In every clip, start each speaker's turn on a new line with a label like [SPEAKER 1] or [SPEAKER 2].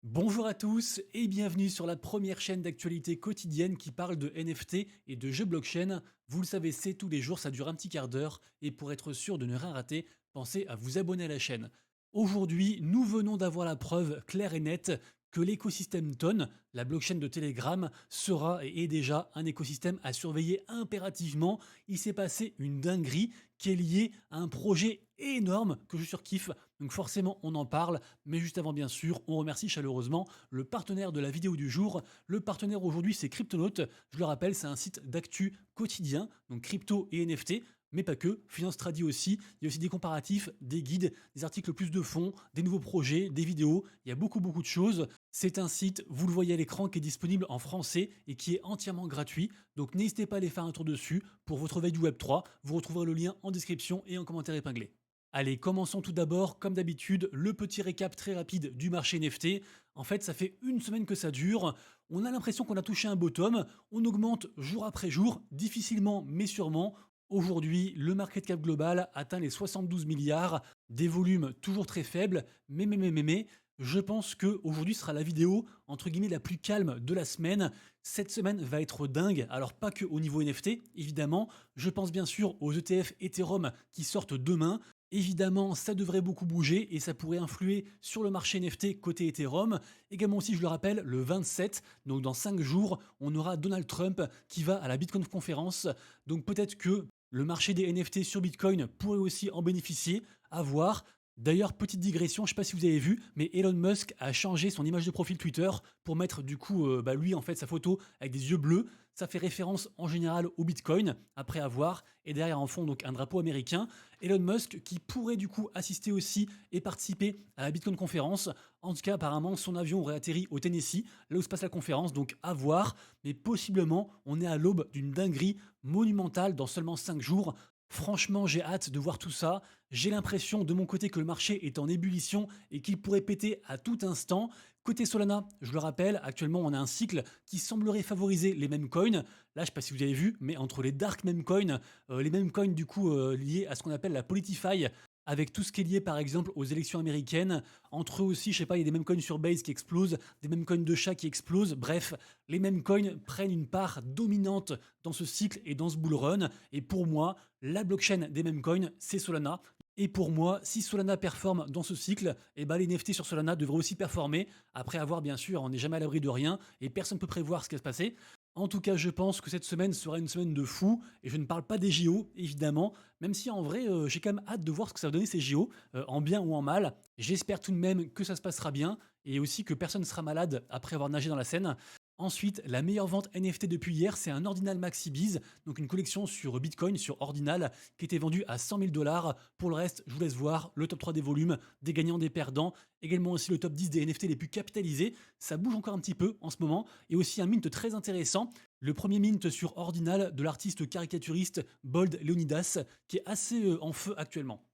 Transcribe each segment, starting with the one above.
[SPEAKER 1] Bonjour à tous et bienvenue sur la première chaîne d'actualité quotidienne qui parle de NFT et de jeux blockchain. Vous le savez, c'est tous les jours, ça dure un petit quart d'heure et pour être sûr de ne rien rater, pensez à vous abonner à la chaîne. Aujourd'hui, nous venons d'avoir la preuve claire et nette que l'écosystème TON, la blockchain de Telegram, sera et est déjà un écosystème à surveiller impérativement. Il s'est passé une dinguerie qui est liée à un projet énorme que je surkiffe. Donc forcément, on en parle. Mais juste avant, bien sûr, on remercie chaleureusement le partenaire de la vidéo du jour. Le partenaire aujourd'hui, c'est Cryptonaut. Je le rappelle, c'est un site d'actu quotidien, donc crypto et NFT. Mais pas que, Finance Tradi aussi. Il y a aussi des comparatifs, des guides, des articles plus de fond, des nouveaux projets, des vidéos. Il y a beaucoup, beaucoup de choses. C'est un site, vous le voyez à l'écran, qui est disponible en français et qui est entièrement gratuit. Donc n'hésitez pas à aller faire un tour dessus pour votre veille du Web3. Vous retrouverez le lien en description et en commentaire épinglé. Allez, commençons tout d'abord, comme d'habitude, le petit récap très rapide du marché NFT. En fait, ça fait une semaine que ça dure. On a l'impression qu'on a touché un bottom. On augmente jour après jour, difficilement mais sûrement. Aujourd'hui, le market cap global atteint les 72 milliards, des volumes toujours très faibles, mais, je pense que aujourd'hui sera la vidéo entre guillemets la plus calme de la semaine. Cette semaine va être dingue, alors pas que au niveau NFT, évidemment. Je pense bien sûr aux ETF Ethereum qui sortent demain. Évidemment, ça devrait beaucoup bouger et ça pourrait influer sur le marché NFT côté Ethereum. Également aussi, je le rappelle, le 27, donc dans 5 jours, on aura Donald Trump qui va à la Bitcoin conférence. Donc peut-être que le marché des NFT sur Bitcoin pourrait aussi en bénéficier, à voir. D'ailleurs, petite digression, je ne sais pas si vous avez vu, mais Elon Musk a changé son image de profil Twitter pour mettre du coup, lui en fait, sa photo avec des yeux bleus. Ça fait référence en général au Bitcoin, après avoir, et derrière en fond donc un drapeau américain. Elon Musk qui pourrait du coup assister aussi et participer à la Bitcoin conférence. En tout cas, apparemment, son avion aurait atterri au Tennessee, là où se passe la conférence, donc à voir. Mais possiblement, on est à l'aube d'une dinguerie monumentale dans seulement 5 jours. Franchement, j'ai hâte de voir tout ça. J'ai l'impression de mon côté que le marché est en ébullition et qu'il pourrait péter à tout instant. Côté Solana, je le rappelle, actuellement on a un cycle qui semblerait favoriser les mêmes coins. Là, je ne sais pas si vous avez vu, mais entre les dark meme coins, les mêmes coins du coup liés à ce qu'on appelle la Politify, avec tout ce qui est lié par exemple aux élections américaines, entre eux aussi, je sais pas, il y a des meme coins sur Base qui explosent, des meme coins de chat qui explosent, bref, les meme coins prennent une part dominante dans ce cycle et dans ce bull run, et pour moi, la blockchain des meme coins, c'est Solana. Et pour moi, si Solana performe dans ce cycle, eh ben les NFT sur Solana devraient aussi performer. Après avoir, bien sûr, on n'est jamais à l'abri de rien et personne ne peut prévoir ce qui va se passer. En tout cas, je pense que cette semaine sera une semaine de fou et je ne parle pas des JO, évidemment, même si en vrai, j'ai quand même hâte de voir ce que ça va donner ces JO, en bien ou en mal. J'espère tout de même que ça se passera bien et aussi que personne ne sera malade après avoir nagé dans la Seine. Ensuite, la meilleure vente NFT depuis hier, c'est un Ordinal Maxi Biz, donc une collection sur Bitcoin, sur Ordinal, qui était vendue à 100 000 dollars. Pour le reste, je vous laisse voir le top 3 des volumes, des gagnants, des perdants, également aussi le top 10 des NFT les plus capitalisés. Ça bouge encore un petit peu en ce moment, et aussi un mint très intéressant. Le premier mint sur Ordinal de l'artiste caricaturiste Bold Leonidas, qui est assez en feu actuellement.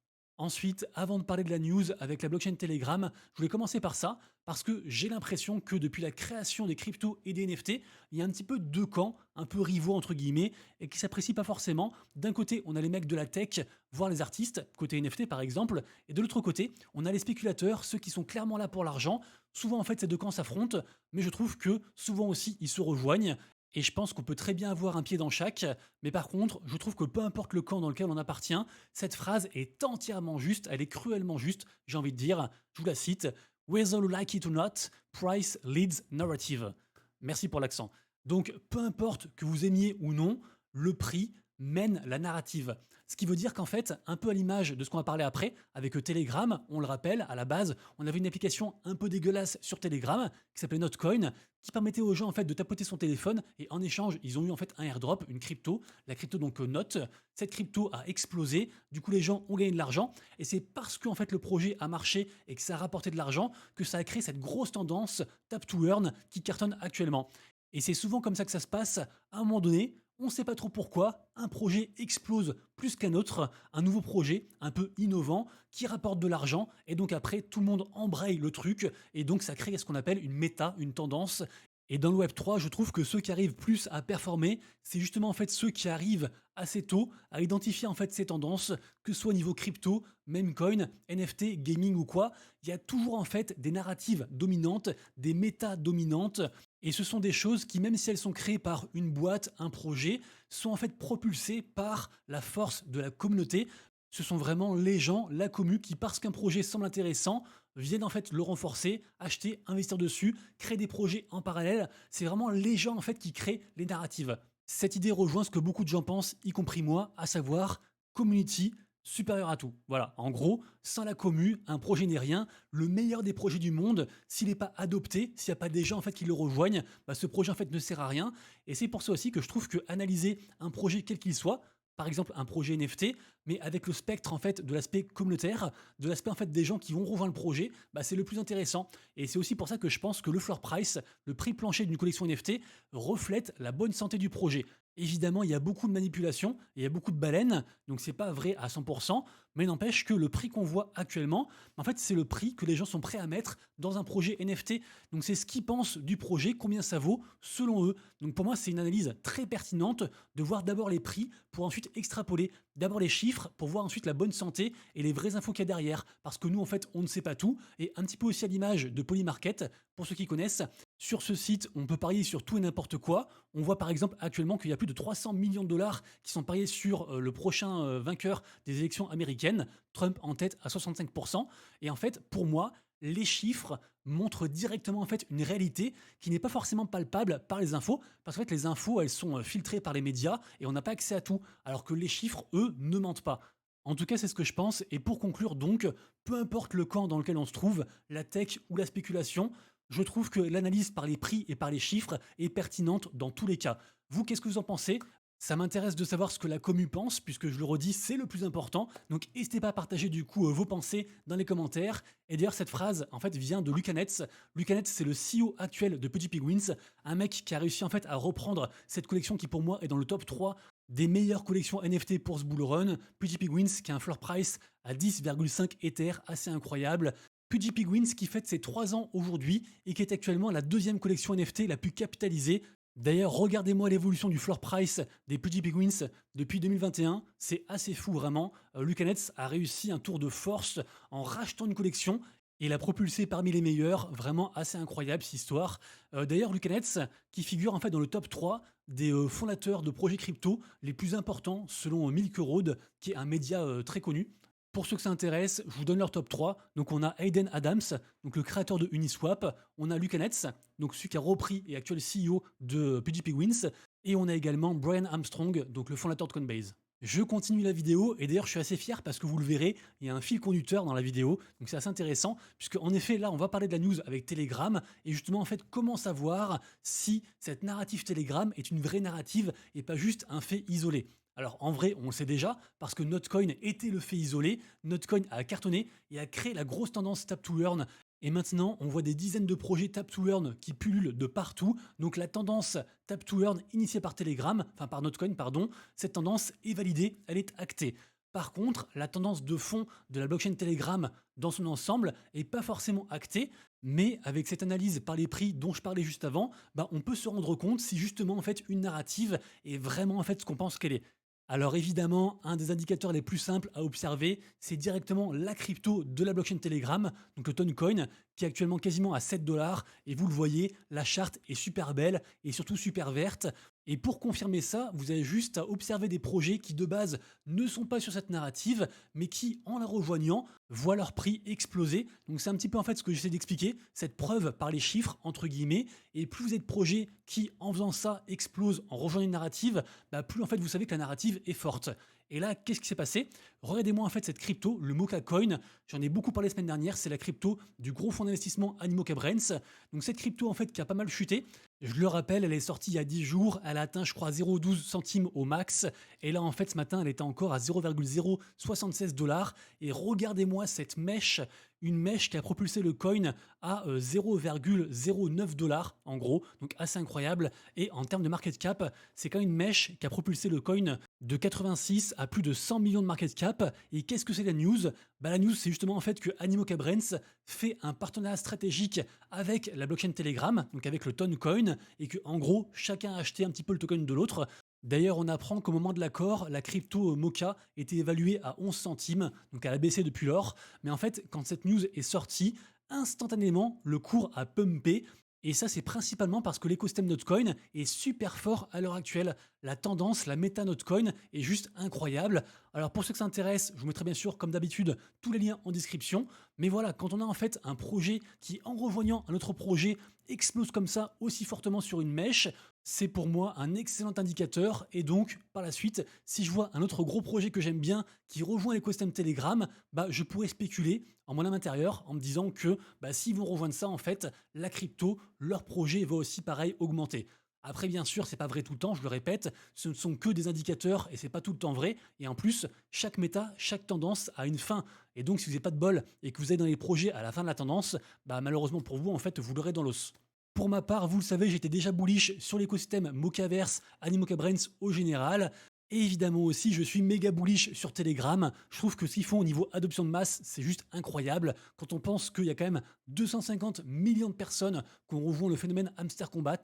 [SPEAKER 1] Ensuite, avant de parler de la news avec la blockchain Telegram, je voulais commencer par ça, parce que j'ai l'impression que depuis la création des cryptos et des NFT, il y a un petit peu deux camps, un peu rivaux entre guillemets, et qui s'apprécient pas forcément. D'un côté, on a les mecs de la tech, voire les artistes, côté NFT par exemple, et de l'autre côté, on a les spéculateurs, ceux qui sont clairement là pour l'argent. Souvent en fait ces deux camps s'affrontent, mais je trouve que souvent aussi ils se rejoignent. Et je pense qu'on peut très bien avoir un pied dans chaque, mais par contre, je trouve que peu importe le camp dans lequel on appartient, cette phrase est entièrement juste, elle est cruellement juste, j'ai envie de dire, je vous la cite, Whether you like it or not, price leads narrative. Merci pour l'accent. Donc, peu importe que vous aimiez ou non, le prix mène la narrative. Ce qui veut dire qu'en fait, un peu à l'image de ce qu'on va parler après, avec Telegram, on le rappelle, à la base, on avait une application un peu dégueulasse sur Telegram qui s'appelait Notcoin, qui permettait aux gens en fait de tapoter son téléphone et en échange, ils ont eu en fait un airdrop, une crypto, la crypto donc Note. Cette crypto a explosé, du coup les gens ont gagné de l'argent et c'est parce que en fait le projet a marché et que ça a rapporté de l'argent que ça a créé cette grosse tendance tap to earn qui cartonne actuellement. Et c'est souvent comme ça que ça se passe. À un moment donné, on ne sait pas trop pourquoi, un projet explose plus qu'un autre, un nouveau projet un peu innovant qui rapporte de l'argent et donc après tout le monde embraye le truc et donc ça crée ce qu'on appelle une méta, une tendance Et dans le Web3, je trouve que ceux qui arrivent plus à performer, c'est justement en fait ceux qui arrivent assez tôt à identifier en fait ces tendances, que ce soit au niveau crypto, meme coin, NFT, gaming ou quoi. Il y a toujours en fait des narratives dominantes, des méta dominantes, et ce sont des choses qui, même si elles sont créées par une boîte, un projet, sont en fait propulsées par la force de la communauté. Ce sont vraiment les gens, la commu, qui parce qu'un projet semble intéressant, viennent en fait le renforcer, acheter, investir dessus, créer des projets en parallèle. C'est vraiment les gens en fait qui créent les narratives. Cette idée rejoint ce que beaucoup de gens pensent, y compris moi, à savoir community supérieur à tout. Voilà, en gros, sans la commu, un projet n'est rien. Le meilleur des projets du monde, s'il n'est pas adopté, s'il n'y a pas des gens en fait qui le rejoignent, bah, ce projet en fait ne sert à rien. Et c'est pour ça aussi que je trouve que analyser un projet quel qu'il soit, par exemple un projet NFT, mais avec le spectre en fait de l'aspect communautaire, de l'aspect en fait des gens qui vont rejoindre le projet, bah, c'est le plus intéressant. Et c'est aussi pour ça que je pense que le floor price, le prix plancher d'une collection NFT, reflète la bonne santé du projet. Évidemment, il y a beaucoup de manipulations, il y a beaucoup de baleines, donc c'est pas vrai à 100%, mais n'empêche que le prix qu'on voit actuellement, en fait, c'est le prix que les gens sont prêts à mettre dans un projet NFT. Donc c'est ce qu'ils pensent du projet, combien ça vaut selon eux. Donc pour moi, c'est une analyse très pertinente de voir d'abord les prix pour ensuite extrapoler d'abord les chiffres pour voir ensuite la bonne santé et les vraies infos qu'il y a derrière. Parce que nous, en fait, on ne sait pas tout. Et un petit peu aussi à l'image de Polymarket, pour ceux qui connaissent, sur ce site, on peut parier sur tout et n'importe quoi. On voit par exemple actuellement qu'il y a plus de 300 millions de dollars qui sont pariés sur le prochain vainqueur des élections américaines, Trump en tête à 65%. Et en fait, pour moi, les chiffres montrent directement en fait une réalité qui n'est pas forcément palpable par les infos, parce qu'en fait les infos elles sont filtrées par les médias et on n'a pas accès à tout, alors que les chiffres eux ne mentent pas. En tout cas c'est ce que je pense, et pour conclure donc, peu importe le camp dans lequel on se trouve, la tech ou la spéculation, je trouve que l'analyse par les prix et par les chiffres est pertinente dans tous les cas. Vous, qu'est-ce que vous en pensez? Ça m'intéresse de savoir ce que la commu pense, puisque je le redis, c'est le plus important. Donc n'hésitez pas à partager du coup vos pensées dans les commentaires. Et d'ailleurs, cette phrase, en fait, vient de Lucanets. Lucanets, c'est le CEO actuel de Petit Pigwins, un mec qui a réussi en fait à reprendre cette collection qui pour moi est dans le top 3 des meilleures collections NFT pour ce bull run. Petit Pigwins qui a un floor price à 10,5 Ether, assez incroyable. Pudgy Pigwins qui fête ses 3 ans aujourd'hui et qui est actuellement la deuxième collection NFT la plus capitalisée. D'ailleurs, regardez-moi l'évolution du floor price des Pudgy Penguins depuis 2021, c'est assez fou vraiment. Lucanets a réussi un tour de force en rachetant une collection et l'a propulsé parmi les meilleurs, vraiment assez incroyable cette histoire. D'ailleurs, Lucanets qui figure en fait dans le top 3 des fondateurs de projets crypto les plus importants selon Milk Road, qui est un média très connu. Pour ceux que ça intéresse, je vous donne leur top 3. Donc on a Hayden Adams, donc le créateur de Uniswap. On a Lucanets, donc celui qui a repris et actuel CEO de Pudgy Penguins. Et on a également Brian Armstrong, donc le fondateur de Coinbase. Je continue la vidéo et d'ailleurs je suis assez fier parce que vous le verrez, il y a un fil conducteur dans la vidéo, donc c'est assez intéressant puisque en effet là on va parler de la news avec Telegram et justement en fait comment savoir si cette narrative Telegram est une vraie narrative et pas juste un fait isolé. Alors en vrai, on le sait déjà, parce que Notcoin était le fait isolé, Notcoin a cartonné et a créé la grosse tendance Tap to Earn. Et maintenant, on voit des dizaines de projets Tap to Earn qui pullulent de partout. Donc la tendance Tap to Earn initiée par Telegram, enfin par Notcoin, pardon, cette tendance est validée, elle est actée. Par contre, la tendance de fond de la blockchain Telegram dans son ensemble est pas forcément actée, mais avec cette analyse par les prix dont je parlais juste avant, bah, on peut se rendre compte si justement en fait une narrative est vraiment en fait ce qu'on pense qu'elle est. Alors évidemment, un des indicateurs les plus simples à observer, c'est directement la crypto de la blockchain Telegram, donc le Toncoin, qui est actuellement quasiment à 7 dollars. Et vous le voyez, la charte est super belle et surtout super verte. Et pour confirmer ça, vous avez juste à observer des projets qui de base ne sont pas sur cette narrative, mais qui, en la rejoignant, voient leur prix exploser. Donc c'est un petit peu en fait ce que j'essaie d'expliquer, cette preuve par les chiffres, entre guillemets. Et plus vous êtes de projets qui, en faisant ça, explosent en rejoignant une narrative, bah plus en fait vous savez que la narrative est forte. Et là, qu'est-ce qui s'est passé? Regardez-moi en fait cette crypto, le Mocha Coin. J'en ai beaucoup parlé la semaine dernière, c'est la crypto du gros fonds d'investissement Animoca Brands. Donc cette crypto en fait qui a pas mal chuté. Je le rappelle, elle est sortie il y a 10 jours, elle a atteint je crois 0,12 centimes au max. Et là en fait ce matin, elle était encore à 0,076 dollars. Et regardez-moi cette mèche une mèche qui a propulsé le coin à 0,09 dollars en gros, donc assez incroyable. Et en termes de market cap, c'est quand même une mèche qui a propulsé le coin de 86 à plus de 100 millions de market cap. Et qu'est-ce que c'est la news? Bah, la news, c'est justement en fait que Animoca Brands fait un partenariat stratégique avec la blockchain Telegram, donc avec le Toncoin, et que en gros, chacun a acheté un petit peu le token de l'autre. D'ailleurs, on apprend qu'au moment de l'accord, la crypto Mocha était évaluée à 11 centimes, donc elle a baissé depuis lors. Mais en fait, quand cette news est sortie, instantanément, le cours a pumpé. Et ça, c'est principalement parce que l'écosystème Notcoin est super fort à l'heure actuelle. La tendance, la méta Notcoin est juste incroyable. Alors pour ceux que ça intéresse, je vous mettrai bien sûr, comme d'habitude, tous les liens en description. Mais voilà, quand on a en fait un projet qui, en rejoignant un autre projet, explose comme ça aussi fortement sur une mèche, c'est pour moi un excellent indicateur. Et donc, par la suite, si je vois un autre gros projet que j'aime bien qui rejoint l'écosystème Telegram, bah, je pourrais spéculer en mon âme intérieure en me disant que bah, s'ils vont rejoindre ça, en fait, la crypto, leur projet va aussi pareil augmenter. Après, bien sûr, c'est pas vrai tout le temps, je le répète, ce ne sont que des indicateurs et c'est pas tout le temps vrai. Et en plus, chaque méta, chaque tendance a une fin. Et donc, si vous n'avez pas de bol et que vous êtes dans les projets à la fin de la tendance, bah, malheureusement pour vous, en fait, vous l'aurez dans l'os. Pour ma part, vous le savez, j'étais déjà bullish sur l'écosystème Mocaverse, Animoca Brands au général. Et évidemment aussi, je suis méga bullish sur Telegram. Je trouve que ce qu'ils font au niveau adoption de masse, c'est juste incroyable. Quand on pense qu'il y a quand même 250 millions de personnes qui ont rejoint le phénomène Hamster Combat,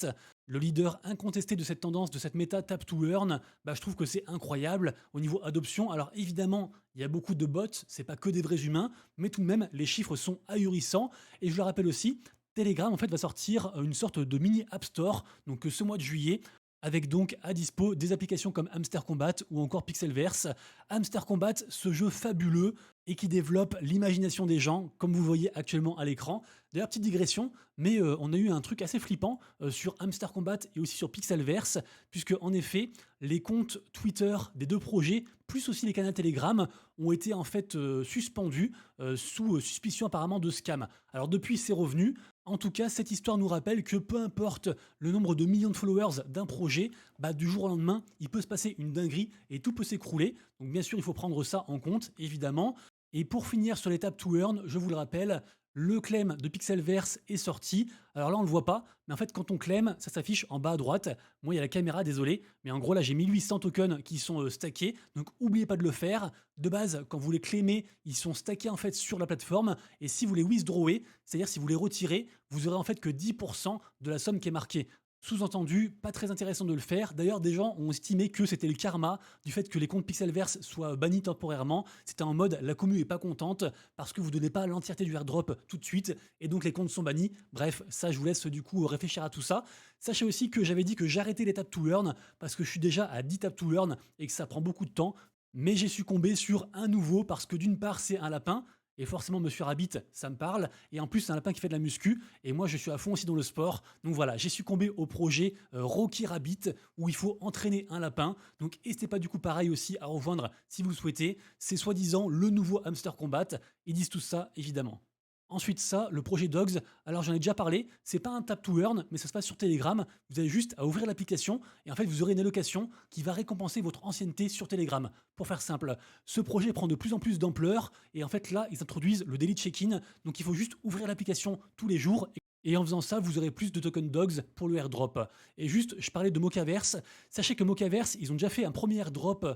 [SPEAKER 1] le leader incontesté de cette tendance, de cette méta Tap to Earn, bah, je trouve que c'est incroyable au niveau adoption. Alors évidemment, il y a beaucoup de bots, c'est pas que des vrais humains, mais tout de même, les chiffres sont ahurissants. Et je le rappelle aussi, Telegram en fait va sortir une sorte de mini App Store donc ce mois de juillet avec donc à dispo des applications comme Hamster Combat ou encore Pixelverse. Hamster Combat, ce jeu fabuleux et qui développe l'imagination des gens, comme vous voyez actuellement à l'écran. D'ailleurs, petite digression, mais on a eu un truc assez flippant sur Hamster Combat et aussi sur Pixelverse, puisque en effet, les comptes Twitter des deux projets, plus aussi les canaux Telegram, ont été en fait suspendus sous suspicion apparemment de scam. Alors depuis, c'est revenu. En tout cas, cette histoire nous rappelle que peu importe le nombre de millions de followers d'un projet, bah, du jour au lendemain, il peut se passer une dinguerie et tout peut s'écrouler. Donc bien sûr, il faut prendre ça en compte, évidemment. Et pour finir sur l'étape to earn, je vous le rappelle, le claim de Pixelverse est sorti. Alors là, on ne le voit pas, mais en fait, quand on claim, ça s'affiche en bas à droite. Moi, il y a la caméra, désolé, mais en gros, là, j'ai 1800 tokens qui sont stackés. Donc, n'oubliez pas de le faire. De base, quand vous les claimez, ils sont stackés en fait sur la plateforme. Et si vous les withdrawez, c'est-à-dire si vous les retirez, vous aurez en fait que 10% de la somme qui est marquée. Sous-entendu, pas très intéressant de le faire. D'ailleurs, des gens ont estimé que c'était le karma du fait que les comptes Pixelverse soient bannis temporairement. C'était en mode la commu est pas contente parce que vous donnez pas l'entièreté du airdrop tout de suite et donc les comptes sont bannis. Bref, ça je vous laisse du coup réfléchir à tout ça. Sachez aussi que j'avais dit que j'arrêtais les tap to earn parce que je suis déjà à 10 tap to earn et que ça prend beaucoup de temps. Mais j'ai succombé sur un nouveau parce que d'une part c'est un lapin, et forcément, Monsieur Rabbit, ça me parle. Et en plus, c'est un lapin qui fait de la muscu. Et moi, je suis à fond aussi dans le sport. Donc voilà, j'ai succombé au projet Rocky Rabbit, où il faut entraîner un lapin. Donc n'hésitez pas du coup pareil aussi à rejoindre si vous le souhaitez. C'est soi-disant le nouveau Hamster Combat. Ils disent tout ça, évidemment. Ensuite, ça, le projet Dogs, alors j'en ai déjà parlé, c'est pas un tap to earn, mais ça se passe sur Telegram. Vous avez juste à ouvrir l'application et en fait, vous aurez une allocation qui va récompenser votre ancienneté sur Telegram. Pour faire simple, ce projet prend de plus en plus d'ampleur et en fait, là, ils introduisent le daily check-in. Donc, il faut juste ouvrir l'application tous les jours. Et en faisant ça, vous aurez plus de token dogs pour le airdrop. Et juste, je parlais de Mocaverse. Sachez que Mocaverse, ils ont déjà fait un premier airdrop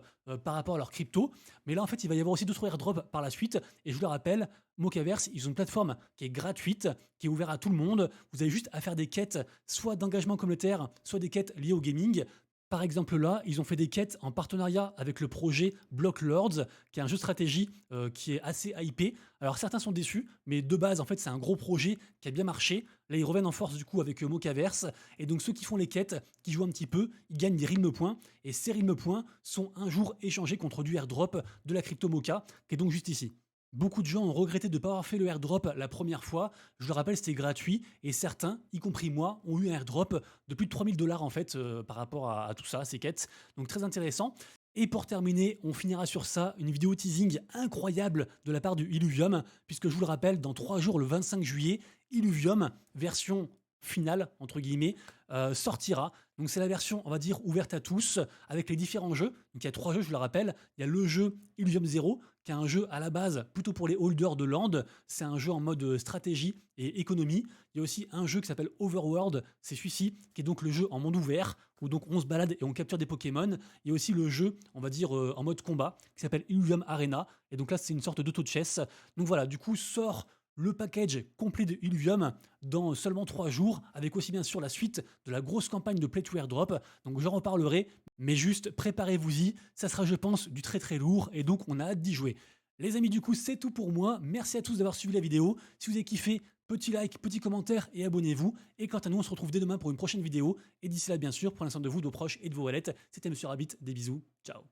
[SPEAKER 1] par rapport à leur crypto. Mais là, en fait, il va y avoir aussi d'autres airdrops par la suite. Et je vous le rappelle, Mocaverse, ils ont une plateforme qui est gratuite, qui est ouverte à tout le monde. Vous avez juste à faire des quêtes, soit d'engagement communautaire, soit des quêtes liées au gaming. Par exemple là, ils ont fait des quêtes en partenariat avec le projet Block Lords, qui est un jeu de stratégie qui est assez hypé. Alors certains sont déçus, mais de base en fait c'est un gros projet qui a bien marché. Là ils reviennent en force du coup avec Mocaverse, et donc ceux qui font les quêtes, qui jouent un petit peu, ils gagnent des rythmes points, et ces rythmes points sont un jour échangés contre du airdrop de la crypto Mocha, qui est donc juste ici. Beaucoup de gens ont regretté de ne pas avoir fait le airdrop la première fois. Je le rappelle, c'était gratuit. Et certains, y compris moi, ont eu un airdrop de plus de 3000 $ en fait par rapport à tout ça, à ces quêtes. Donc très intéressant. Et pour terminer, on finira sur ça, une vidéo teasing incroyable de la part du Illuvium, puisque je vous le rappelle, dans 3 jours, le 25 juillet, Illuvium, version finale, entre guillemets, sortira. Donc c'est la version, on va dire, ouverte à tous, avec les différents jeux. Donc il y a 3 jeux, je vous le rappelle. Il y a le jeu Illuvium Zero, qui est un jeu à la base plutôt pour les holders de land. C'est un jeu en mode stratégie et économie. Il y a aussi un jeu qui s'appelle Overworld, c'est celui-ci, qui est donc le jeu en monde ouvert, où donc on se balade et on capture des Pokémon. Il y a aussi le jeu, on va dire, en mode combat, qui s'appelle Illuvium Arena. Et donc là, c'est une sorte d'auto-chess. Donc voilà, du coup, sort le package complet de Illuvium dans seulement 3 jours, avec aussi bien sûr la suite de la grosse campagne de Play to Airdrop. Donc j'en reparlerai, mais juste préparez-vous-y, ça sera je pense du très très lourd, et donc on a hâte d'y jouer. Les amis, du coup c'est tout pour moi, merci à tous d'avoir suivi la vidéo. Si vous avez kiffé, petit like, petit commentaire et abonnez-vous. Et quant à nous, on se retrouve dès demain pour une prochaine vidéo, et d'ici là bien sûr, prenez soin de vous, de vos proches et de vos wallets. C'était Monsieur Rabbit, des bisous, ciao.